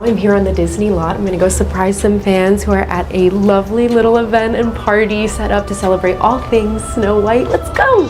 I'm here on the Disney lot. I'm gonna go surprise some fans who are at a lovely little event and party set up to celebrate all things Snow White. Let's go!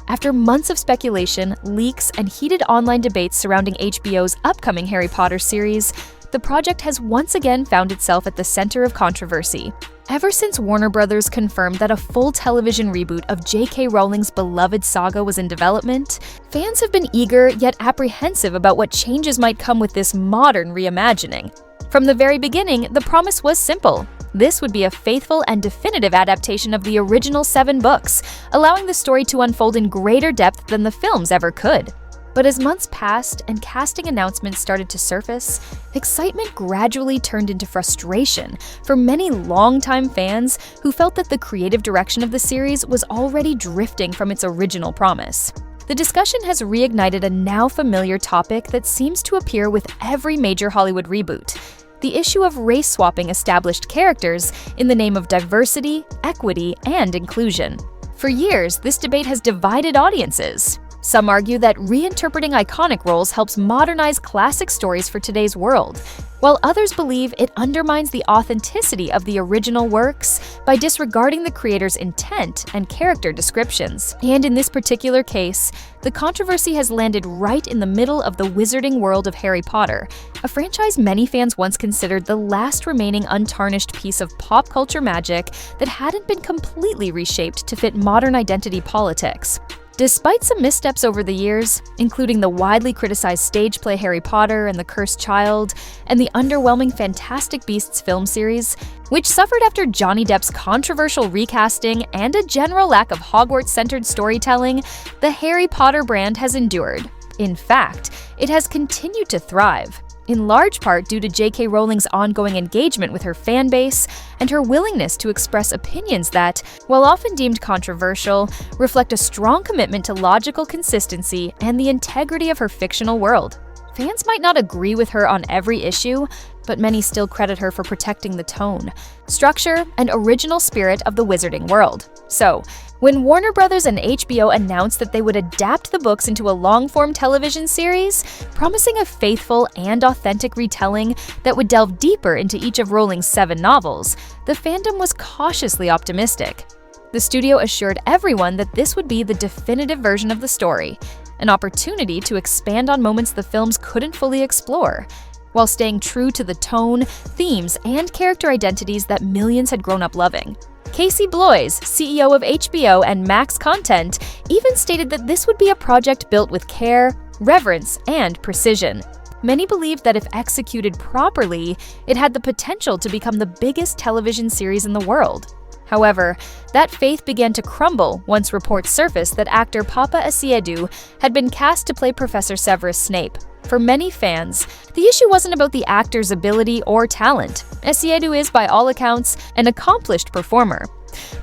After months of speculation, leaks, and heated online debates surrounding HBO's upcoming Harry Potter series, the project has once again found itself at the center of controversy. Ever since Warner Bros. Confirmed that a full television reboot of J.K. Rowling's beloved saga was in development, fans have been eager yet apprehensive about what changes might come with this modern reimagining. From the very beginning, the promise was simple. This would be a faithful and definitive adaptation of the original 7 books, allowing the story to unfold in greater depth than the films ever could. But as months passed and casting announcements started to surface, excitement gradually turned into frustration for many longtime fans who felt that the creative direction of the series was already drifting from its original promise. The discussion has reignited a now familiar topic that seems to appear with every major Hollywood reboot: the issue of race-swapping established characters in the name of diversity, equity, and inclusion. For years, this debate has divided audiences. Some argue that reinterpreting iconic roles helps modernize classic stories for today's world, while others believe it undermines the authenticity of the original works by disregarding the creator's intent and character descriptions. And in this particular case, the controversy has landed right in the middle of the wizarding world of Harry Potter, a franchise many fans once considered the last remaining untarnished piece of pop culture magic that hadn't been completely reshaped to fit modern identity politics. Despite some missteps over the years, including the widely criticized stage play Harry Potter and the Cursed Child, and the underwhelming Fantastic Beasts film series, which suffered after Johnny Depp's controversial recasting and a general lack of Hogwarts-centered storytelling, the Harry Potter brand has endured. In fact, it has continued to thrive, in large part due to J.K. Rowling's ongoing engagement with her fanbase and her willingness to express opinions that, while often deemed controversial, reflect a strong commitment to logical consistency and the integrity of her fictional world. Fans might not agree with her on every issue, but many still credit her for protecting the tone, structure, and original spirit of the wizarding world. So, when Warner Bros. And HBO announced that they would adapt the books into a long-form television series, promising a faithful and authentic retelling that would delve deeper into each of Rowling's 7 novels, the fandom was cautiously optimistic. The studio assured everyone that this would be the definitive version of the story, an opportunity to expand on moments the films couldn't fully explore, while staying true to the tone, themes, and character identities that millions had grown up loving. Casey Bloys, CEO of HBO and Max Content, even stated that this would be a project built with care, reverence, and precision. Many believed that if executed properly, it had the potential to become the biggest television series in the world. However, that faith began to crumble once reports surfaced that actor Papa Asiedu had been cast to play Professor Severus Snape. For many fans, the issue wasn't about the actor's ability or talent. Asiedu is, by all accounts, an accomplished performer,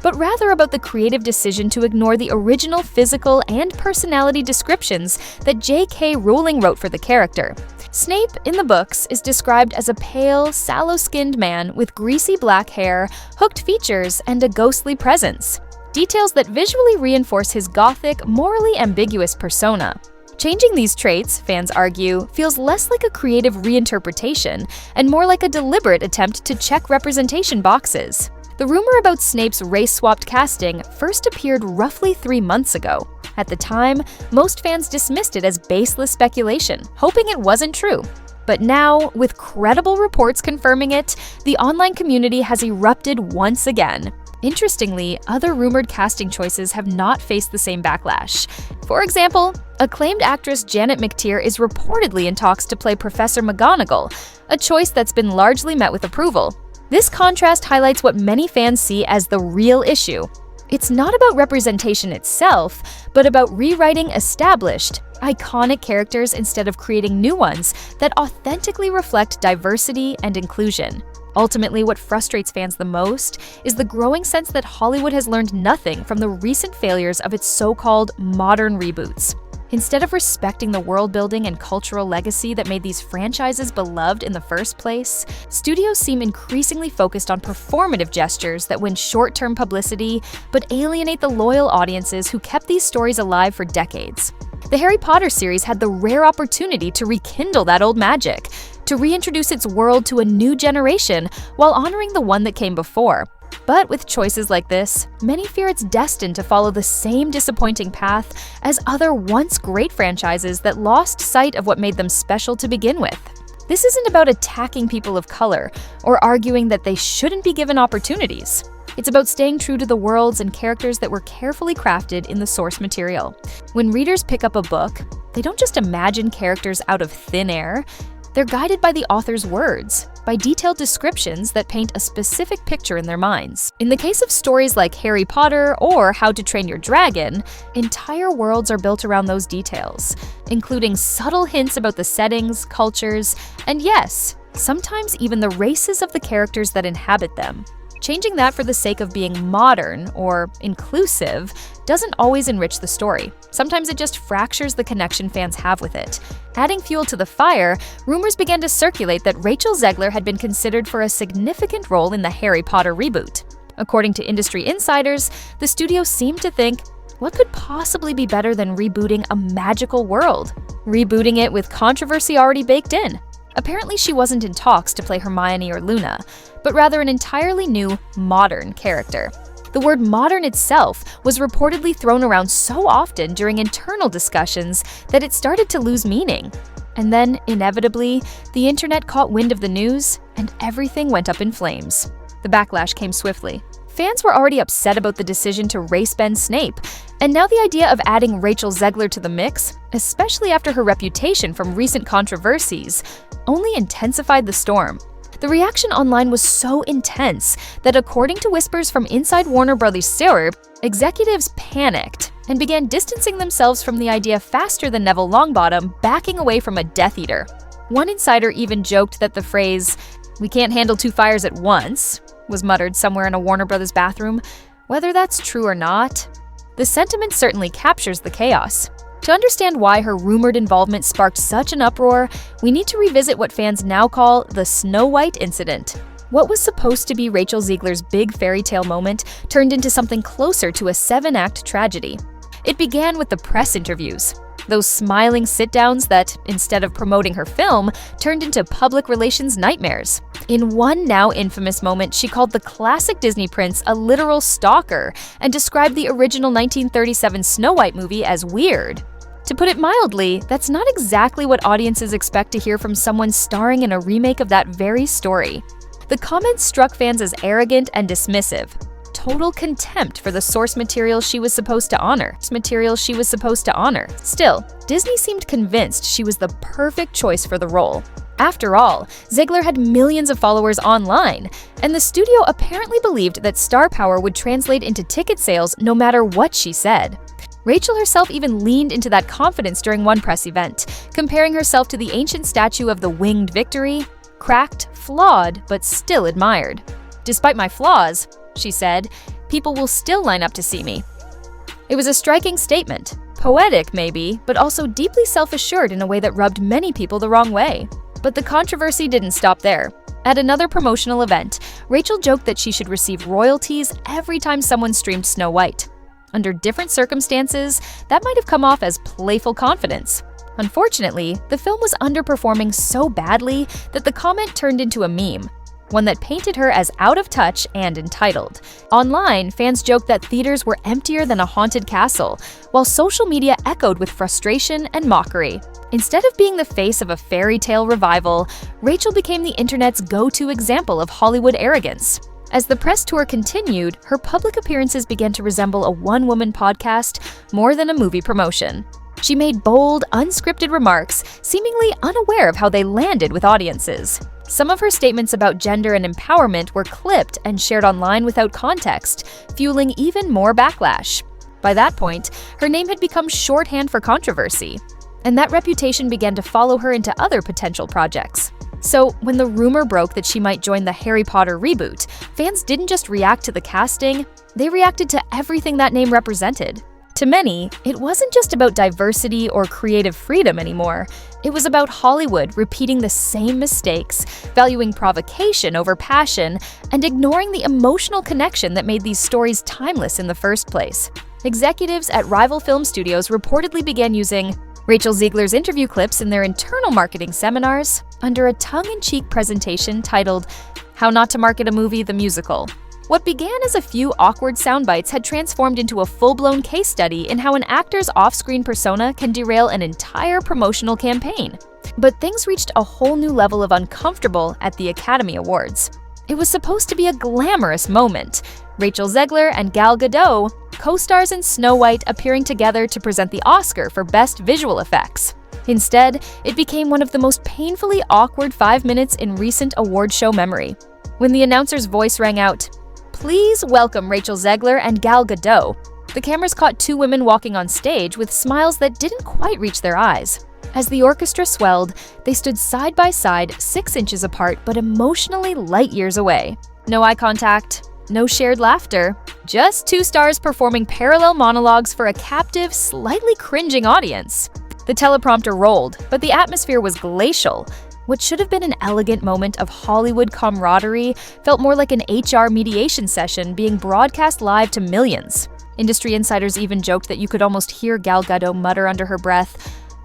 but rather about the creative decision to ignore the original physical and personality descriptions that J.K. Rowling wrote for the character. Snape, in the books, is described as a pale, sallow-skinned man with greasy black hair, hooked features, and a ghostly presence. Details that visually reinforce his gothic, morally ambiguous persona. Changing these traits, fans argue, feels less like a creative reinterpretation and more like a deliberate attempt to check representation boxes. The rumor about Snape's race-swapped casting first appeared roughly 3 months ago. At the time, most fans dismissed it as baseless speculation, hoping it wasn't true. But now, with credible reports confirming it, the online community has erupted once again. Interestingly, other rumored casting choices have not faced the same backlash. For example, acclaimed actress Janet McTeer is reportedly in talks to play Professor McGonagall, a choice that's been largely met with approval. This contrast highlights what many fans see as the real issue. It's not about representation itself, but about rewriting established, iconic characters instead of creating new ones that authentically reflect diversity and inclusion. Ultimately, what frustrates fans the most is the growing sense that Hollywood has learned nothing from the recent failures of its so-called modern reboots. Instead of respecting the world building and cultural legacy that made these franchises beloved in the first place, studios seem increasingly focused on performative gestures that win short-term publicity but alienate the loyal audiences who kept these stories alive for decades. The Harry Potter series had the rare opportunity to rekindle that old magic, to reintroduce its world to a new generation while honoring the one that came before. But with choices like this, many fear it's destined to follow the same disappointing path as other once great franchises that lost sight of what made them special to begin with. This isn't about attacking people of color or arguing that they shouldn't be given opportunities. It's about staying true to the worlds and characters that were carefully crafted in the source material. When readers pick up a book, they don't just imagine characters out of thin air. They're guided by the author's words, by detailed descriptions that paint a specific picture in their minds. In the case of stories like Harry Potter or How to Train Your Dragon, entire worlds are built around those details, including subtle hints about the settings, cultures, and yes, sometimes even the races of the characters that inhabit them. Changing that for the sake of being modern or inclusive doesn't always enrich the story. Sometimes it just fractures the connection fans have with it. Adding fuel to the fire, rumors began to circulate that Rachel Zegler had been considered for a significant role in the Harry Potter reboot. According to industry insiders, the studio seemed to think, what could possibly be better than rebooting a magical world? Rebooting it with controversy already baked in. Apparently, she wasn't in talks to play Hermione or Luna, but rather an entirely new, modern character. The word modern itself was reportedly thrown around so often during internal discussions that it started to lose meaning. And then, inevitably, the internet caught wind of the news, and everything went up in flames. The backlash came swiftly. Fans were already upset about the decision to race-bend Snape, and now the idea of adding Rachel Zegler to the mix, especially after her reputation from recent controversies, only intensified the storm. The reaction online was so intense that, according to whispers from inside Warner Bros. Syrup, executives panicked and began distancing themselves from the idea faster than Neville Longbottom backing away from a Death Eater. One insider even joked that the phrase, "We can't handle two fires at once," was muttered somewhere in a Warner Bros. Bathroom. Whether that's true or not, the sentiment certainly captures the chaos. To understand why her rumored involvement sparked such an uproar, we need to revisit what fans now call the Snow White incident. What was supposed to be Rachel Zegler's big fairy tale moment turned into something closer to a 7-act tragedy. It began with the press interviews. Those smiling sit-downs that, instead of promoting her film, turned into public relations nightmares. In one now infamous moment, she called the classic Disney prince a literal stalker and described the original 1937 Snow White movie as weird. To put it mildly, that's not exactly what audiences expect to hear from someone starring in a remake of that very story. The comments struck fans as arrogant and dismissive. Total contempt for the source material she was supposed to honor. Still, Disney seemed convinced she was the perfect choice for the role. After all, Zegler had millions of followers online, and the studio apparently believed that star power would translate into ticket sales no matter what she said. Rachel herself even leaned into that confidence during one press event, comparing herself to the ancient statue of the Winged Victory, cracked, flawed, but still admired. "Despite my flaws," she said, "people will still line up to see me." It was a striking statement. Poetic, maybe, but also deeply self-assured in a way that rubbed many people the wrong way. But the controversy didn't stop there. At another promotional event, Rachel joked that she should receive royalties every time someone streamed Snow White. Under different circumstances, that might have come off as playful confidence. Unfortunately, the film was underperforming so badly that the comment turned into a meme, one that painted her as out of touch and entitled. Online, fans joked that theaters were emptier than a haunted castle, while social media echoed with frustration and mockery. Instead of being the face of a fairy tale revival, Rachel became the internet's go-to example of Hollywood arrogance. As the press tour continued, her public appearances began to resemble a one-woman podcast more than a movie promotion. She made bold, unscripted remarks, seemingly unaware of how they landed with audiences. Some of her statements about gender and empowerment were clipped and shared online without context, fueling even more backlash. By that point, her name had become shorthand for controversy, and that reputation began to follow her into other potential projects. So, when the rumor broke that she might join the Harry Potter reboot, fans didn't just react to the casting, they reacted to everything that name represented. To many, it wasn't just about diversity or creative freedom anymore. It was about Hollywood repeating the same mistakes, valuing provocation over passion, and ignoring the emotional connection that made these stories timeless in the first place. Executives at rival film studios reportedly began using Rachel Zegler's interview clips in their internal marketing seminars, under a tongue-in-cheek presentation titled How Not to Market a Movie, the Musical. What began as a few awkward soundbites had transformed into a full-blown case study in how an actor's off-screen persona can derail an entire promotional campaign. But things reached a whole new level of uncomfortable at the Academy Awards. It was supposed to be a glamorous moment. Rachel Zegler and Gal Gadot, co-stars in Snow White, appearing together to present the Oscar for Best Visual Effects. Instead, it became one of the most painfully awkward 5 minutes in recent award show memory. When the announcer's voice rang out, "Please welcome Rachel Zegler and Gal Gadot," the cameras caught two women walking on stage with smiles that didn't quite reach their eyes. As the orchestra swelled, they stood side by side, 6 inches apart but emotionally light years away. No eye contact, no shared laughter, just two stars performing parallel monologues for a captive, slightly cringing audience. The teleprompter rolled, but the atmosphere was glacial. What should have been an elegant moment of Hollywood camaraderie felt more like an HR mediation session being broadcast live to millions. Industry insiders even joked that you could almost hear Gal Gadot mutter under her breath,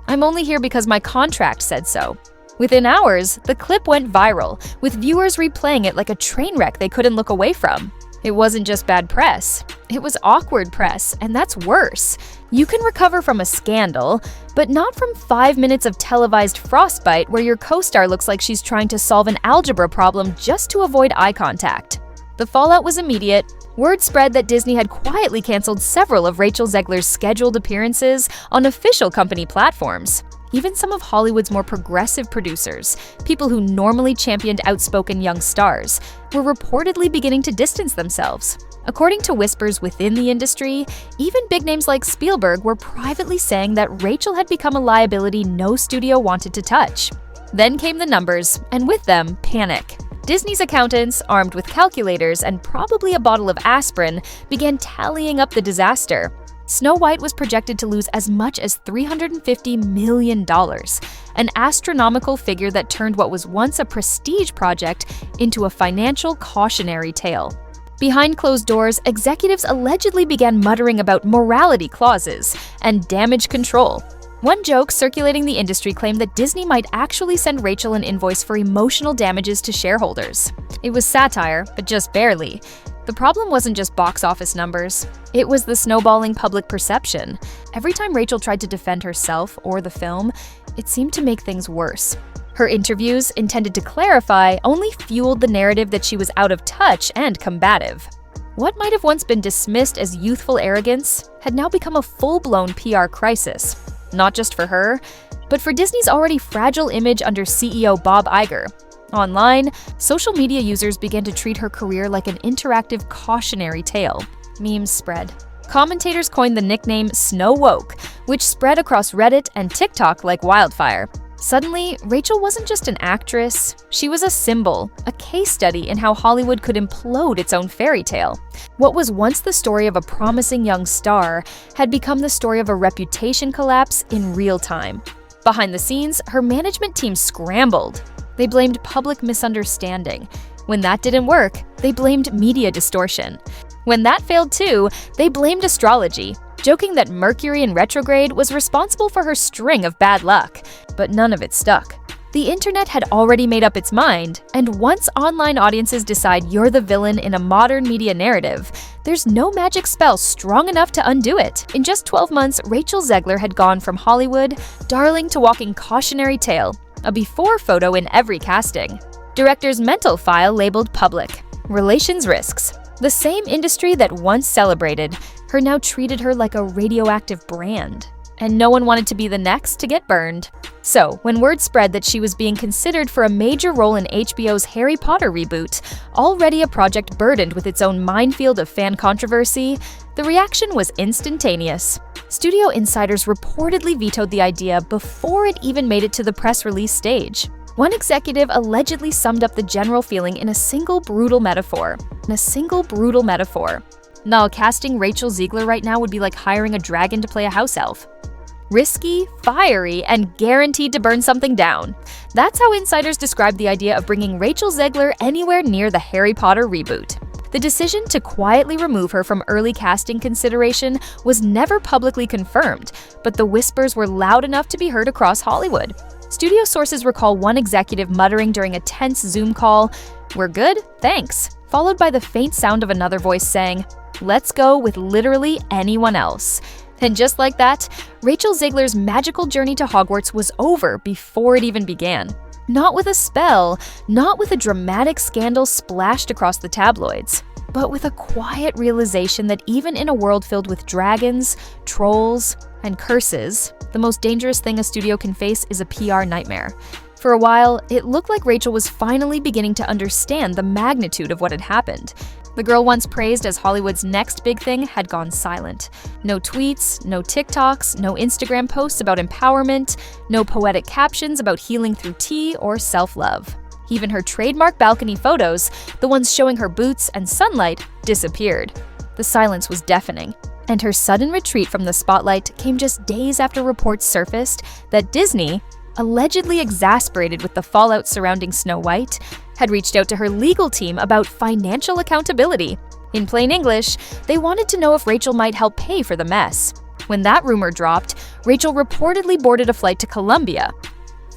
"I'm only here because my contract said so." Within hours, the clip went viral, with viewers replaying it like a train wreck they couldn't look away from. It wasn't just bad press, it was awkward press, and that's worse. You can recover from a scandal, but not from 5 minutes of televised frostbite where your co-star looks like she's trying to solve an algebra problem just to avoid eye contact. The fallout was immediate. Word spread that Disney had quietly canceled several of Rachel Zegler's scheduled appearances on official company platforms. Even some of Hollywood's more progressive producers, people who normally championed outspoken young stars, were reportedly beginning to distance themselves. According to whispers within the industry, even big names like Spielberg were privately saying that Rachel had become a liability no studio wanted to touch. Then came the numbers, and with them, panic. Disney's accountants, armed with calculators and probably a bottle of aspirin, began tallying up the disaster. Snow White was projected to lose as much as $350 million, an astronomical figure that turned what was once a prestige project into a financial cautionary tale. Behind closed doors, executives allegedly began muttering about morality clauses and damage control. One joke circulating the industry claimed that Disney might actually send Rachel an invoice for emotional damages to shareholders. It was satire, but just barely. The problem wasn't just box office numbers. It was the snowballing public perception. Every time Rachel tried to defend herself or the film, it seemed to make things worse. Her interviews, intended to clarify, only fueled the narrative that she was out of touch and combative. What might have once been dismissed as youthful arrogance had now become a full-blown PR crisis. Not just for her, but for Disney's already fragile image under CEO Bob Iger. Online, social media users began to treat her career like an interactive cautionary tale. Memes spread. Commentators coined the nickname Snow Woke, which spread across Reddit and TikTok like wildfire. Suddenly, Rachel wasn't just an actress, she was a symbol, a case study in how Hollywood could implode its own fairy tale. What was once the story of a promising young star had become the story of a reputation collapse in real time. Behind the scenes, her management team scrambled. They blamed public misunderstanding. When that didn't work, they blamed media distortion. When that failed too, they blamed astrology, joking that Mercury in retrograde was responsible for her string of bad luck, but none of it stuck. The internet had already made up its mind, and once online audiences decide you're the villain in a modern media narrative, there's no magic spell strong enough to undo it. In just 12 months, Rachel Zegler had gone from Hollywood darling to walking cautionary tale, a before photo in every casting. Director's mental file labeled public. Relations risks. The same industry that once celebrated her now treated her like a radioactive brand. And no one wanted to be the next to get burned. So, when word spread that she was being considered for a major role in HBO's Harry Potter reboot, already a project burdened with its own minefield of fan controversy, the reaction was instantaneous. Studio insiders reportedly vetoed the idea before it even made it to the press release stage. One executive allegedly summed up the general feeling in a single brutal metaphor. Now, casting Rachel Zegler right now would be like hiring a dragon to play a house elf. Risky, fiery, and guaranteed to burn something down. That's how insiders described the idea of bringing Rachel Zegler anywhere near the Harry Potter reboot. The decision to quietly remove her from early casting consideration was never publicly confirmed, but the whispers were loud enough to be heard across Hollywood. Studio sources recall one executive muttering during a tense Zoom call, "We're good, thanks," followed by the faint sound of another voice saying, "Let's go with literally anyone else." And just like that, Rachel Zegler's magical journey to Hogwarts was over before it even began. Not with a spell, not with a dramatic scandal splashed across the tabloids, but with a quiet realization that even in a world filled with dragons, trolls, and curses, the most dangerous thing a studio can face is a PR nightmare. For a while, it looked like Rachel was finally beginning to understand the magnitude of what had happened. The girl once praised as Hollywood's next big thing had gone silent. No tweets, no TikToks, no Instagram posts about empowerment, no poetic captions about healing through tea or self-love. Even her trademark balcony photos, the ones showing her boots and sunlight, disappeared. The silence was deafening, and her sudden retreat from the spotlight came just days after reports surfaced that Disney, allegedly exasperated with the fallout surrounding Snow White, had reached out to her legal team about financial accountability. In plain English, they wanted to know if Rachel might help pay for the mess. When that rumor dropped, Rachel reportedly boarded a flight to Colombia.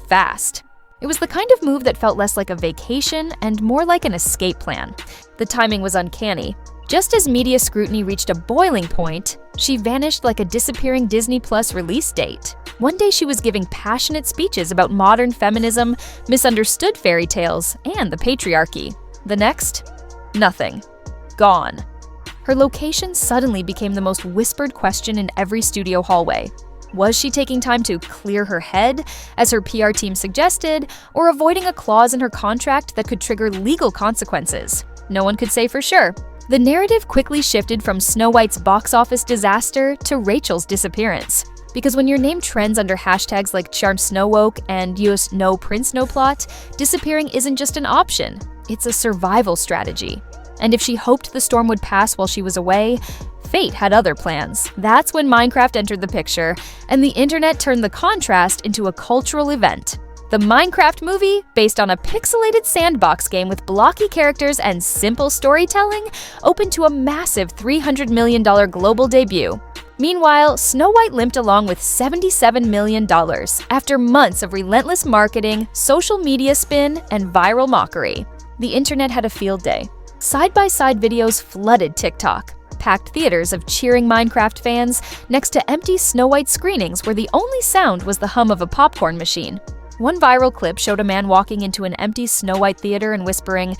Fast. It was the kind of move that felt less like a vacation and more like an escape plan. The timing was uncanny. Just as media scrutiny reached a boiling point, she vanished like a disappearing Disney Plus release date. One day she was giving passionate speeches about modern feminism, misunderstood fairy tales, and the patriarchy. The next, nothing. Gone. Her location suddenly became the most whispered question in every studio hallway. Was she taking time to clear her head, as her PR team suggested, or avoiding a clause in her contract that could trigger legal consequences? No one could say for sure. The narrative quickly shifted from Snow White's box office disaster to Rachel's disappearance. Because when your name trends under hashtags like Charm Snow Woke and US No Prince No Plot, disappearing isn't just an option, it's a survival strategy. And if she hoped the storm would pass while she was away, fate had other plans. That's when Minecraft entered the picture, and the internet turned the contrast into a cultural event. The Minecraft movie, based on a pixelated sandbox game with blocky characters and simple storytelling, opened to a massive $300 million global debut. Meanwhile, Snow White limped along with $77 million after months of relentless marketing, social media spin, and viral mockery. The internet had a field day. Side-by-side videos flooded TikTok, packed theaters of cheering Minecraft fans next to empty Snow White screenings where the only sound was the hum of a popcorn machine. One viral clip showed a man walking into an empty Snow White theater and whispering,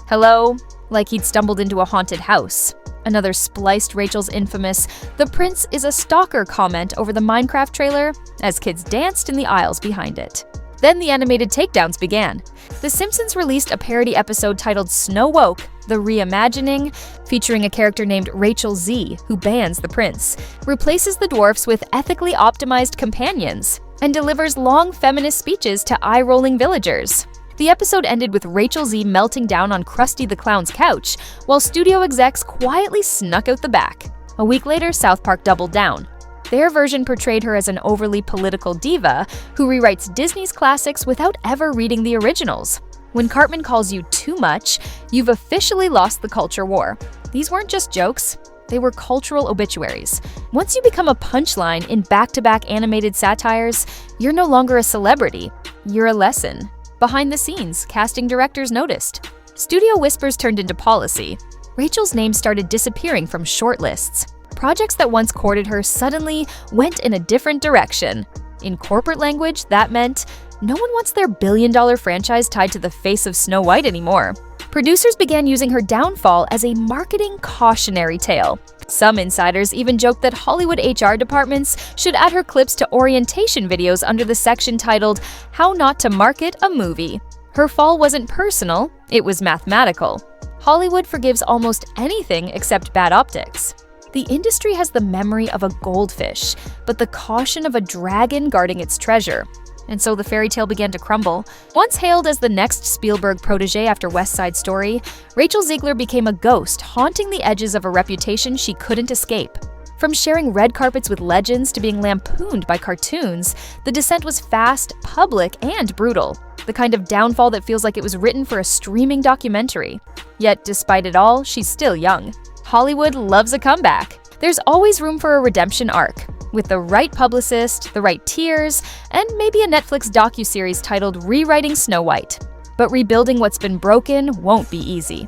"Hello," like he'd stumbled into a haunted house. Another spliced Rachel's infamous "The Prince is a stalker" comment over the Minecraft trailer as kids danced in the aisles behind it. Then the animated takedowns began. The Simpsons released a parody episode titled Snow Woke, The Reimagining, featuring a character named Rachel Z, who bans the prince, replaces the dwarfs with ethically optimized companions, and delivers long feminist speeches to eye-rolling villagers. The episode ended with Rachel Z melting down on Krusty the Clown's couch, while studio execs quietly snuck out the back. A week later, South Park doubled down. Their version portrayed her as an overly political diva who rewrites Disney's classics without ever reading the originals. When Cartman calls you too much, you've officially lost the culture war. These weren't just jokes. They were cultural obituaries. Once you become a punchline in back-to-back animated satires, you're no longer a celebrity. You're a lesson. Behind the scenes, casting directors noticed. Studio whispers turned into policy. Rachel's name started disappearing from shortlists. Projects that once courted her suddenly went in a different direction. In corporate language, that meant no one wants their billion-dollar franchise tied to the face of Snow White anymore. Producers began using her downfall as a marketing cautionary tale. Some insiders even joked that Hollywood HR departments should add her clips to orientation videos under the section titled "How Not to Market a Movie." Her fall wasn't personal, it was mathematical. Hollywood forgives almost anything except bad optics. The industry has the memory of a goldfish, but the caution of a dragon guarding its treasure. And so the fairy tale began to crumble. Once hailed as the next Spielberg protege after West Side Story, Rachel Zegler became a ghost haunting the edges of a reputation she couldn't escape. From sharing red carpets with legends to being lampooned by cartoons, the descent was fast, public, and brutal. The kind of downfall that feels like it was written for a streaming documentary. Yet, despite it all, she's still young. Hollywood loves a comeback. There's always room for a redemption arc. with the right publicist, the right tears, and maybe a Netflix docuseries titled Rewriting Snow White. But rebuilding what's been broken won't be easy.